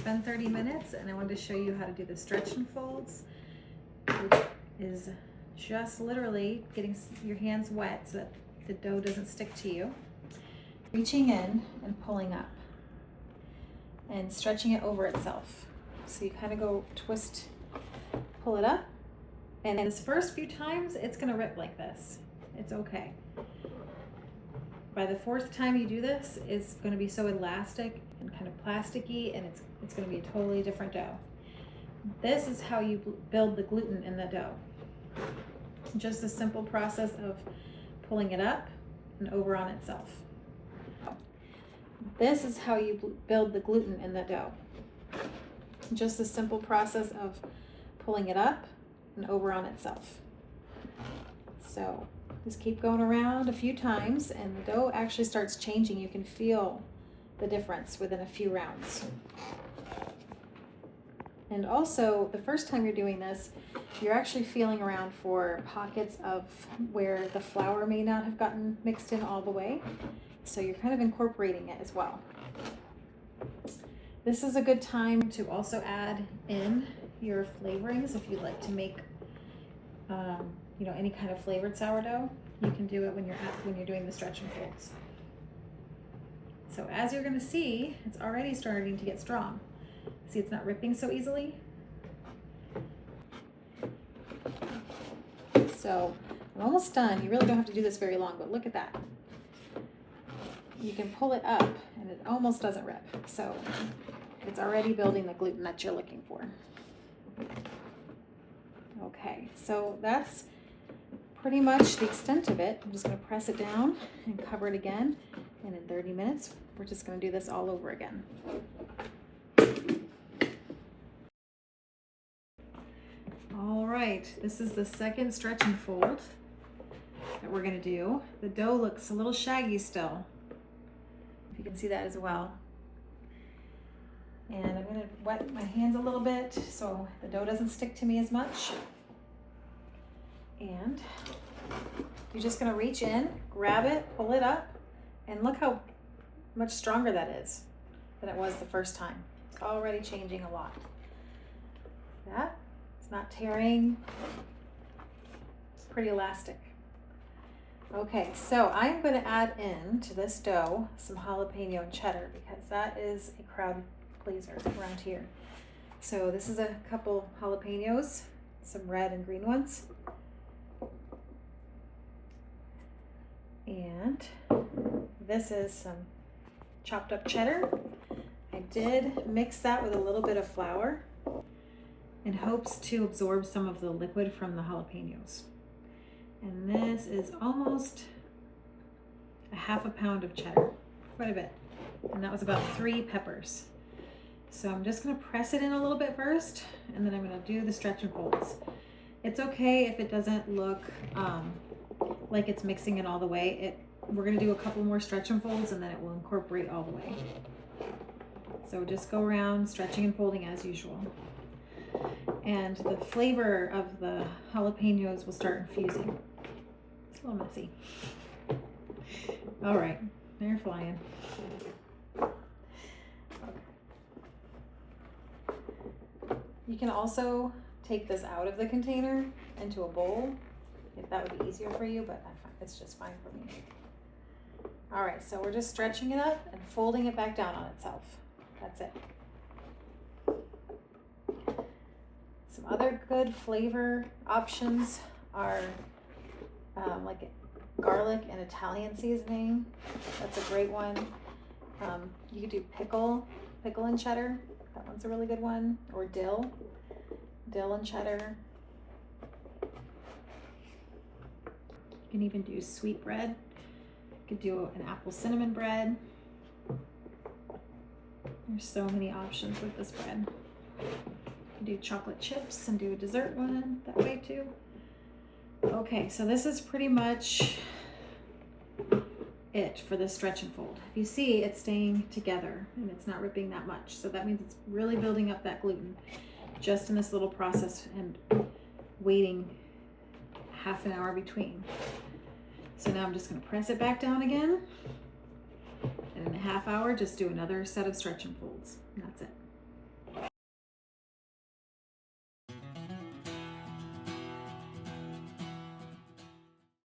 been 30 minutes and I wanted to show you how to do the stretch and folds, which is just literally getting your hands wet so that the dough doesn't stick to you. Reaching in and pulling up and stretching it over itself. So you kind of go twist, pull it up, and this first few times it's gonna rip like this. It's okay. By the fourth time you do this, it's gonna be so elastic and kind of plasticky, and it's gonna be a totally different dough. This is how you build the gluten in the dough. Just a simple process of pulling it up and over on itself. This is how you build the gluten in the dough. Just a simple process of pulling it up and over on itself. So just keep going around a few times and the dough actually starts changing. You can feel the difference within a few rounds. And also, the first time you're doing this, you're actually feeling around for pockets of where the flour may not have gotten mixed in all the way. So you're kind of incorporating it as well. This is a good time to also add in your flavorings. If you'd like to make any kind of flavored sourdough, you can do it when you're doing the stretch and folds. So as you're going to see, it's already starting to get strong. See, it's not ripping so easily. So I'm almost done. You really don't have to do this very long, but look at that. You can pull it up and it almost doesn't rip. So it's already building the gluten that you're looking for. Okay, so that's pretty much the extent of it. I'm just going to press it down and cover it again. And in 30 minutes, we're just going to do this all over again. All right, this is the second stretch and fold that we're going to do. The dough looks a little shaggy still. If you can see that as well. And I'm going to wet my hands a little bit so the dough doesn't stick to me as much. And you're just going to reach in, grab it, pull it up, and look how much stronger that is than it was the first time. It's already changing a lot. That, it's not tearing. It's pretty elastic. Okay, so I'm going to add in to this dough some jalapeno and cheddar because that is a crowd pleaser around here. So this is a couple jalapenos, some red and green ones. And this is some chopped up cheddar. I did mix that with a little bit of flour in hopes to absorb some of the liquid from the jalapenos. And this is almost a half a pound of cheddar, quite a bit. And that was about 3 peppers. So I'm just gonna press it in a little bit first, and then I'm gonna do the stretch and folds. It's okay if it doesn't look like it's mixing it all the way. We're gonna do a couple more stretch and folds and then it will incorporate all the way. So just go around stretching and folding as usual. And the flavor of the jalapenos will start infusing. It's a little messy. All right, they're flying. You can also take this out of the container into a bowl if that would be easier for you, but it's just fine for me. All right, so we're just stretching it up and folding it back down on itself. That's it. Some other good flavor options are like garlic and Italian seasoning. That's a great one. You could do pickle and cheddar. That one's a really good one. Or dill and cheddar. You can even do sweet bread. You could do an apple cinnamon bread. There's so many options with this bread. You can do chocolate chips and do a dessert one that way too. Okay, so this is pretty much it for the stretch and fold. If you see, it's staying together and it's not ripping that much. So that means it's really building up that gluten just in this little process and waiting half an hour between. So now I'm just going to press it back down again. And in a half hour, just do another set of stretch and folds.